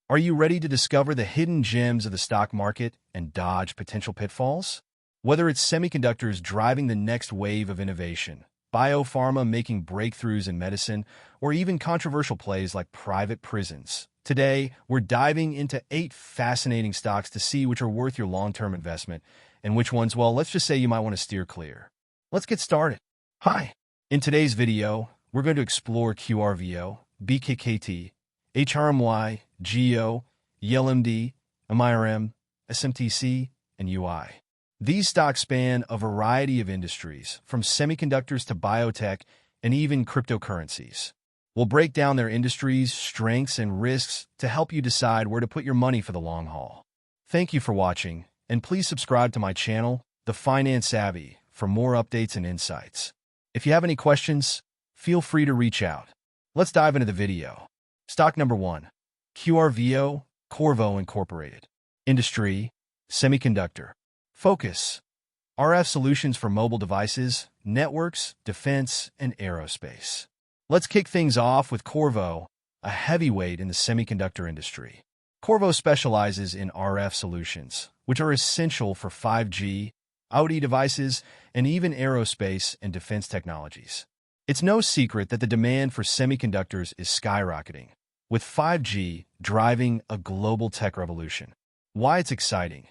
Are you ready to discover the hidden gems of the stock market and dodge potential pitfalls? Whether it's semiconductors driving the next wave of innovation, biopharma making breakthroughs in medicine, or even controversial plays like private prisons, today we're diving into 8 fascinating stocks to see which are worth your long-term investment and which ones, well, let's just say you might want to steer clear. Let's get started. Hi. In today's video, we're going to explore QRVO, BKKT, HRMY, GEO, ELMD, MIRM, SMTC, and UI. These stocks span a variety of industries, from semiconductors to biotech and even cryptocurrencies. We'll break down their industries, strengths, and risks to help you decide where to put your money for the long haul. Thank you for watching, and please subscribe to my channel, TheFinanceSavvy, for more updates and insights. If you have any questions, feel free to reach out. Let's dive into the video. Stock number 1. QRVO Incorporated. Industry, semiconductor. Focus, RF solutions for mobile devices, networks, defense, and aerospace. Let's kick things off with QRVO, a heavyweight in the semiconductor industry. QRVO specializes in RF solutions, which are essential for 5G, IoT devices, and even aerospace and defense technologies. It's no secret that the demand for semiconductors is skyrocketing, with 5G driving a global tech revolution. Why it's exciting?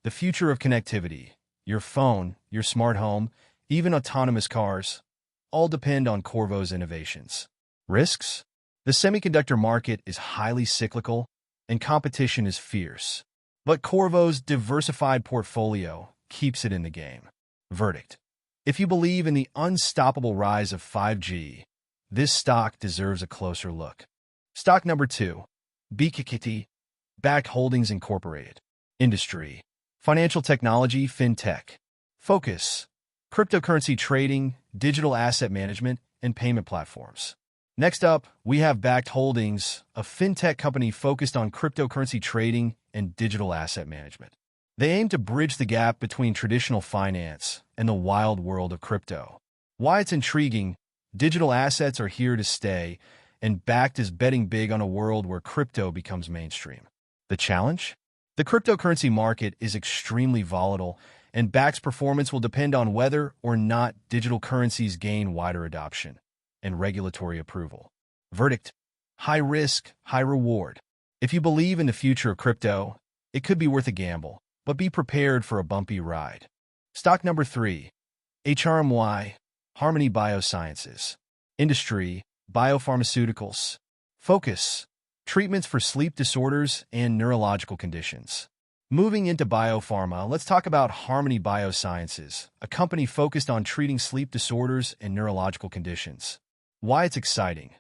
The future of connectivity, your phone, your smart home, even autonomous cars, all depend on QRVO's innovations. Risks? The semiconductor market is highly cyclical and competition is fierce, but QRVO's diversified portfolio keeps it in the game. Verdict: if you believe in the unstoppable rise of 5G, this stock deserves a closer look. Stock number 2. BKKT, BKKT Holdings Incorporated. Industry, financial technology, fintech. Focus, cryptocurrency trading, digital asset management, and payment platforms. Next up, we have BKKT Holdings, a fintech company focused on cryptocurrency trading and digital asset management. They aim to bridge the gap between traditional finance and the wild world of crypto. Why it's intriguing: digital assets are here to stay, and BKKT is betting big on a world where crypto becomes mainstream. The challenge? The cryptocurrency market is extremely volatile, and BKKT's performance will depend on whether or not digital currencies gain wider adoption and regulatory approval. Verdict: high risk, high reward. If you believe in the future of crypto, it could be worth a gamble, but be prepared for a bumpy ride. Stock number 3. HRMY, Harmony Biosciences. Industry, biopharmaceuticals. Focus, treatments for sleep disorders and neurological conditions. Moving into biopharma, let's talk about Harmony Biosciences, a company focused on treating sleep disorders and neurological conditions. Why it's exciting?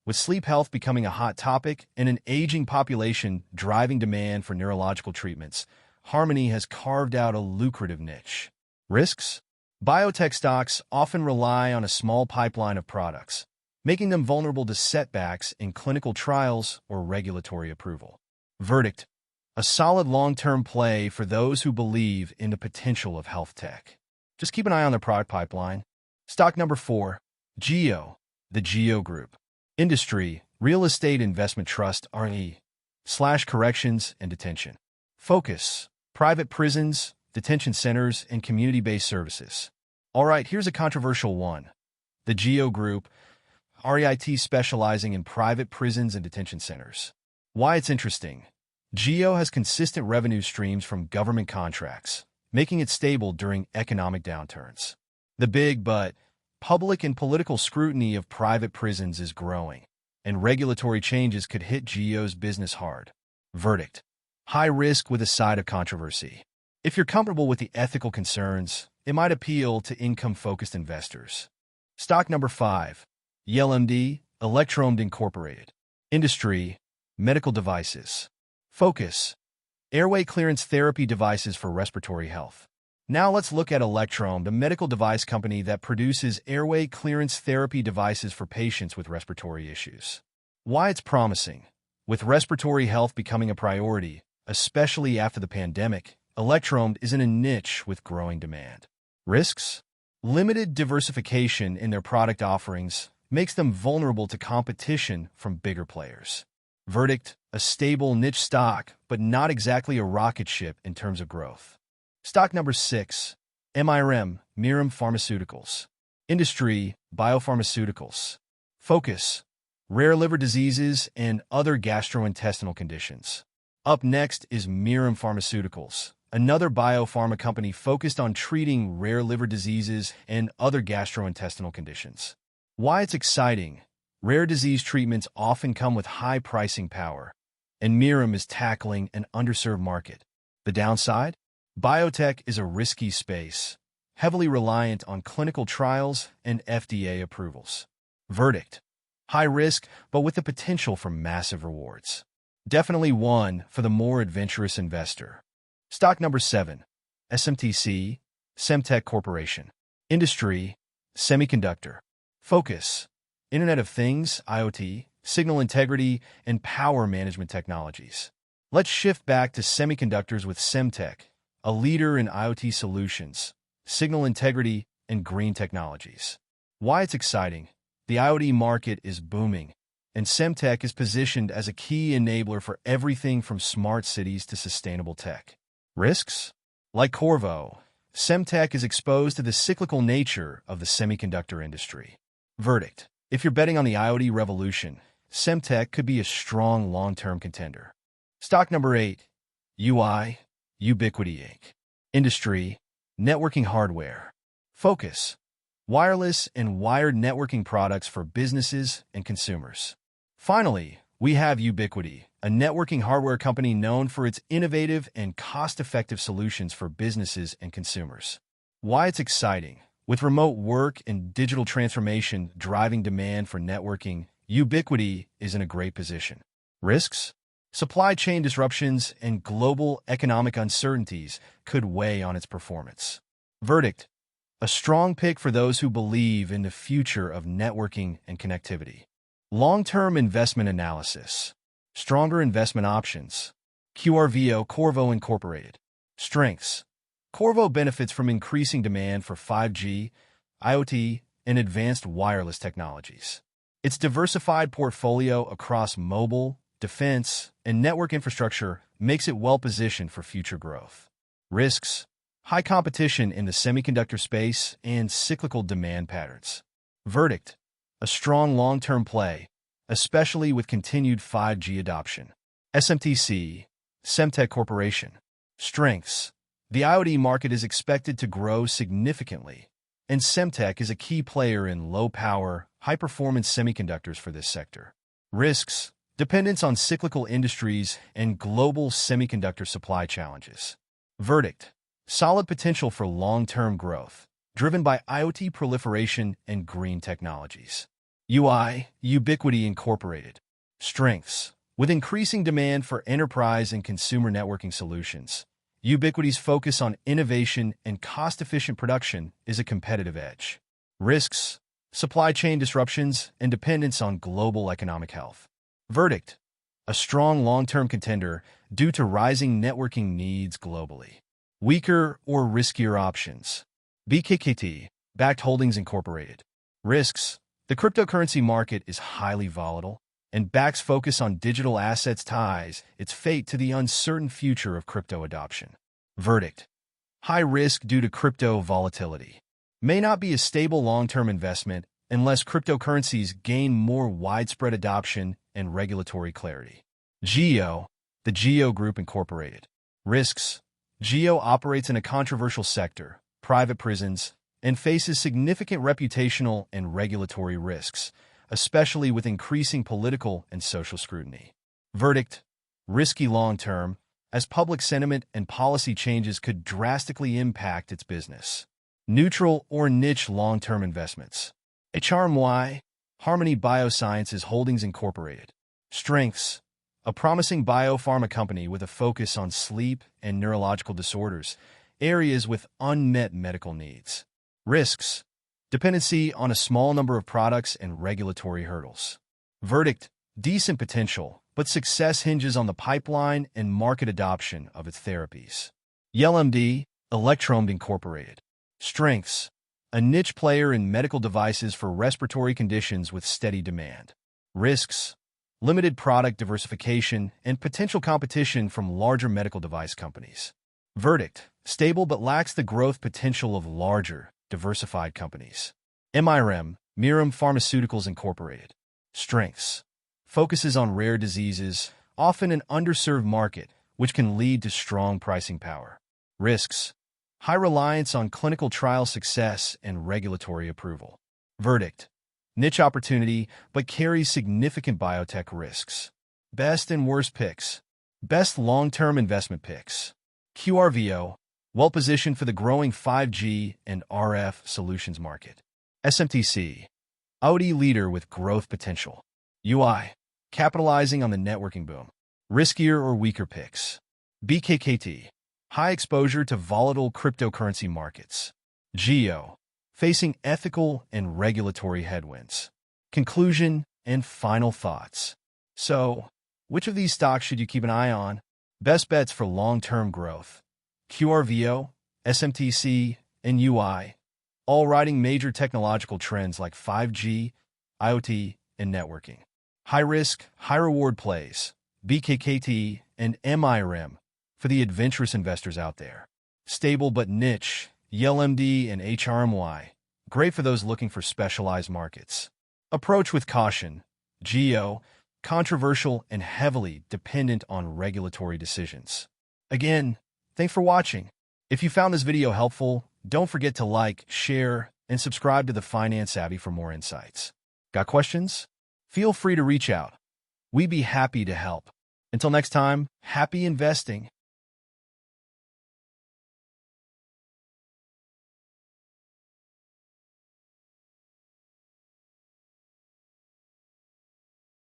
With sleep health becoming a hot topic and an aging population driving demand for neurological treatments, Harmony has carved out a lucrative niche. Risks? Biotech stocks often rely on a small pipeline of products, making them vulnerable to setbacks in clinical trials or regulatory approval. Verdict: a solid long-term play for those who believe in the potential of health tech. Just keep an eye on their product pipeline. Stock number 4. GEO, the GEO Group. Industry, real estate investment trust, RE/corrections and detention. Focus, private prisons, detention centers, and community-based services. All right, here's a controversial one. The GEO Group, REIT, specializing in private prisons and detention centers. Why it's interesting? GEO has consistent revenue streams from government contracts, making it stable during economic downturns. The big but public and political scrutiny of private prisons is growing, and regulatory changes could hit GEO's business hard. Verdict: high risk with a side of controversy. If you're comfortable with the ethical concerns, it might appeal to income-focused investors. Stock number 5. ELMD, ELMD Incorporated. Industry, medical devices. Focus, airway clearance therapy devices for respiratory health. Now let's look at ELMD, a medical device company that produces airway clearance therapy devices for patients with respiratory issues. Why it's promising? With respiratory health becoming a priority, especially after the pandemic, ELMD is in a niche with growing demand. Risks? Limited diversification in their product offerings makes them vulnerable to competition from bigger players. Verdict: a stable niche stock, but not exactly a rocket ship in terms of growth. Stock number 6, MIRM, Pharmaceuticals. Industry, biopharmaceuticals. Focus, rare liver diseases and other gastrointestinal conditions. Up next is MIRM Pharmaceuticals, another biopharma company focused on treating rare liver diseases and other gastrointestinal conditions. Why it's exciting? Rare disease treatments often come with high pricing power, and MIRM is tackling an underserved market. The downside? Biotech is a risky space, heavily reliant on clinical trials and FDA approvals. Verdict: high risk, but with the potential for massive rewards. Definitely one for the more adventurous investor. Stock number 7, SMTC, Semtech Corporation. Industry, semiconductor. Focus, Internet of Things, IoT, signal integrity, and power management technologies. Let's shift back to semiconductors with Semtech, a leader in IoT solutions, signal integrity, and green technologies. Why it's exciting? The IoT market is booming, and Semtech is positioned as a key enabler for everything from smart cities to sustainable tech. Risks? Like QRVO, Semtech is exposed to the cyclical nature of the semiconductor industry. Verdict: if you're betting on the IoT revolution, Semtech could be a strong long-term contender. Stock number 8, Ubiquiti Inc. Industry, networking hardware. Focus, wireless and wired networking products for businesses and consumers. Finally, we have Ubiquiti, a networking hardware company known for its innovative and cost-effective solutions for businesses and consumers. Why it's exciting? With remote work and digital transformation driving demand for networking, Ubiquiti is in a great position. Risks? Supply chain disruptions and global economic uncertainties could weigh on its performance. Verdict: a strong pick for those who believe in the future of networking and connectivity. Long-term investment analysis. Stronger investment options. QRVO Incorporated. Strengths: QRVO benefits from increasing demand for 5G, IoT, and advanced wireless technologies. Its diversified portfolio across mobile, defense, and network infrastructure makes it well-positioned for future growth. Risks: high competition in the semiconductor space and cyclical demand patterns. Verdict: a strong long-term play, especially with continued 5G adoption. SMTC, Semtech Corporation. Strengths: the IoT market is expected to grow significantly, and Semtech is a key player in low-power, high-performance semiconductors for this sector. Risks: dependence on cyclical industries and global semiconductor supply challenges. Verdict: solid potential for long-term growth, driven by IoT proliferation and green technologies. Ubiquiti Incorporated. Strengths: with increasing demand for enterprise and consumer networking solutions, Ubiquiti's focus on innovation and cost-efficient production is a competitive edge. Risks: supply chain disruptions and dependence on global economic health. Verdict: a strong long-term contender due to rising networking needs globally. Weaker or riskier options. BKKT, Backed Holdings Incorporated. Risks: the cryptocurrency market is highly volatile, and Bakkt's focus on digital assets ties its fate to the uncertain future of crypto adoption. Verdict: high risk due to crypto volatility. May not be a stable long-term investment unless cryptocurrencies gain more widespread adoption and regulatory clarity. GEO, the GEO Group Incorporated. Risks: GEO operates in a controversial sector, private prisons, and faces significant reputational and regulatory risks, especially with increasing political and social scrutiny. Verdict: risky long-term, as public sentiment and policy changes could drastically impact its business. Neutral or niche long-term investments. HRMY, Harmony Biosciences Holdings Incorporated. Strengths: a promising biopharma company with a focus on sleep and neurological disorders, areas with unmet medical needs. Risks: dependency on a small number of products and regulatory hurdles. Verdict: decent potential, but success hinges on the pipeline and market adoption of its therapies. ELMD, Electromed Incorporated. Strengths: a niche player in medical devices for respiratory conditions with steady demand. Risks: limited product diversification, and potential competition from larger medical device companies. Verdict: stable but lacks the growth potential of larger, diversified companies. MIRM, MIRM Pharmaceuticals Incorporated. Strengths: focuses on rare diseases, often an underserved market, which can lead to strong pricing power. Risks: high reliance on clinical trial success and regulatory approval. Verdict: niche opportunity, but carries significant biotech risks. Best and worst picks. Best long-term investment picks. QRVO, well-positioned for the growing 5G and RF solutions market. SMTC, OT leader with growth potential. UI, capitalizing on the networking boom. Riskier or weaker picks. BKKT, high exposure to volatile cryptocurrency markets. GEO, facing ethical and regulatory headwinds. Conclusion and final thoughts. So, which of these stocks should you keep an eye on? Best bets for long-term growth. QRVO, SMTC, and UI, all riding major technological trends like 5G, IoT, and networking. High-risk, high-reward plays. BKKT and MIRM for the adventurous investors out there. Stable but niche. ELMD and HRMY, great for those looking for specialized markets. Approach with caution. GEO, controversial and heavily dependent on regulatory decisions. Again, thanks for watching. If you found this video helpful, don't forget to like, share, and subscribe to The Finance Savvy for more insights. Got questions? Feel free to reach out. We'd be happy to help. Until next time, happy investing.